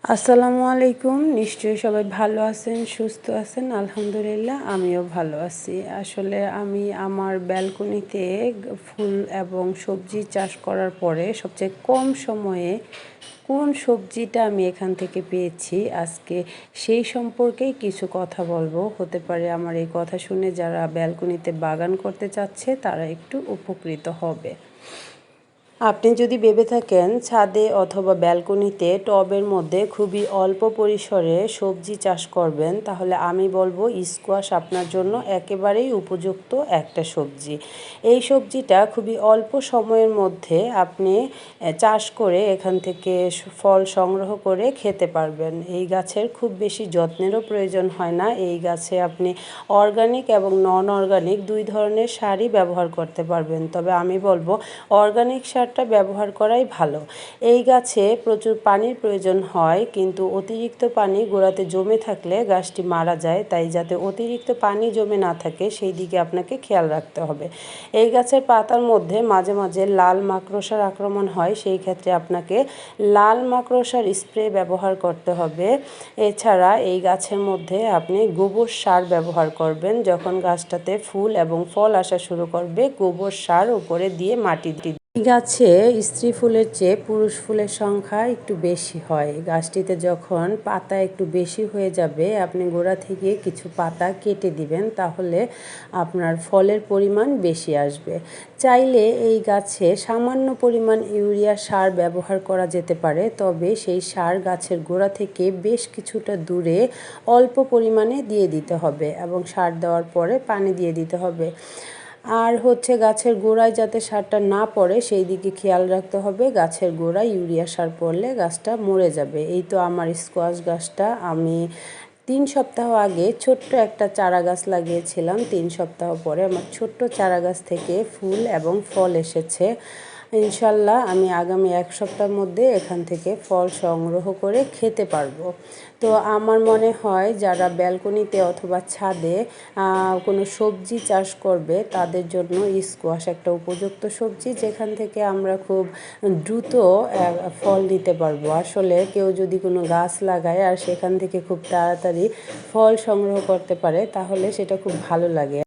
আসসালামু আলাইকুম। নিশ্চয়ই সবাই ভালো আছেন, সুস্থ আছেন। আলহামদুলিল্লাহ আমিও ভালো আছি। আসলে আমি আমার ব্যালকনিতে ফুল এবং সবজি চাষ করার পরে সবচেয়ে কম সময়ে কোন সবজিটা আমি এখান থেকে পেয়েছি আজকে সেই সম্পর্কেই কিছু কথা বলবো। হতে পারে আমার এই কথা শুনে যারা ব্যালকনিতে বাগান করতে চাচ্ছে তারা একটু উপকৃত হবে। আপনি যদি ভেবে থাকেন ছাদে অথবা ব্যালকনিতে টবের মধ্যে খুবই অল্প পরিসরে সবজি চাষ করবেন, তাহলে আমি বলবো স্কোয়াশ আপনার জন্য একেবারেই উপযুক্ত একটা সবজি। এই সবজিটা খুবই অল্প সময়ের মধ্যে আপনি চাষ করে এখান থেকে ফল সংগ্রহ করে খেতে পারবেন। এই গাছের খুব বেশি যত্নেরও প্রয়োজন হয় না। এই গাছে আপনি অর্গানিক এবং নন অর্গানিক দুই ধরনের সারই ব্যবহার করতে পারবেন, তবে আমি বলবো অর্গানিক সার ব্যবহার করাই ভালো। এই গাছে প্রচুর পানির প্রয়োজন হয়, কিন্তু অতিরিক্ত পানি গোড়াতে জমে থাকলে গাছটি মারা যায়। তাই যাতে অতিরিক্ত পানি জমে না থাকে সেই দিকে আপনাকে খেয়াল রাখতে হবে। এই গাছের পাতার মধ্যে মাঝে মাঝে লাল মাকড়সার আক্রমণ হয়, সেই ক্ষেত্রে আপনাকে লাল মাকড়সার স্প্রে ব্যবহার করতে হবে। এছাড়া এই গাছের মধ্যে আপনি গোবর সার ব্যবহার করবেন। যখন গাছটাতে ফুল এবং ফল আসা শুরু করবে, গোবর সার উপরে দিয়ে মাটি এই গাছে স্ত্রী ফুলের চেয়ে পুরুষ ফুলের সংখ্যা একটু বেশি হয়। গাছটিতে যখন পাতা একটু বেশি হয়ে যাবে, আপনি গোড়া থেকে কিছু পাতা কেটে দিবেন, তাহলে আপনার ফলের পরিমাণ বেশি আসবে। চাইলে এই গাছে সামান্য পরিমাণ ইউরিয়া সার ব্যবহার করা যেতে পারে, তবে সেই সার গাছের গোড়া থেকে বেশ কিছুটা দূরে অল্প পরিমাণে দিয়ে দিতে হবে এবং সার দেওয়ার পরে পানি দিয়ে দিতে হবে। আর গাছের গোড়ায় যাতে সারটা না পড়ে সেই দিকে খেয়াল রাখতে হবে। গাছের গোড়ায় ইউরিয়া সার পড়লে গাছটা মরে যাবে। এই তো আমার স্কোয়াশ গাছটা আমি 3 সপ্তাহ আগে ছোট্ট একটা চারা গাছ লাগিয়েছিলাম। 3 সপ্তাহ পরে আমার ছোট্ট চারা গাছ থেকে ফুল এবং ফল এসেছে। ইনশাল্লাহ আমি আগামী 1 সপ্তাহের মধ্যে এখান থেকে ফল সংগ্রহ করে খেতে পারবো। তো আমার মনে হয় যারা ব্যালকনিতে অথবা ছাদে কোনো সবজি চাষ করবে তাদের জন্য স্কোয়াশ একটা উপযুক্ত সবজি, যেখান থেকে আমরা খুব দ্রুত ফল নিতে পারবো। আসলে কেউ যদি কোনো গাছ লাগায় আর সেখান থেকে খুব তাড়াতাড়ি ফল সংগ্রহ করতে পারে তাহলে সেটা খুব ভালো লাগে।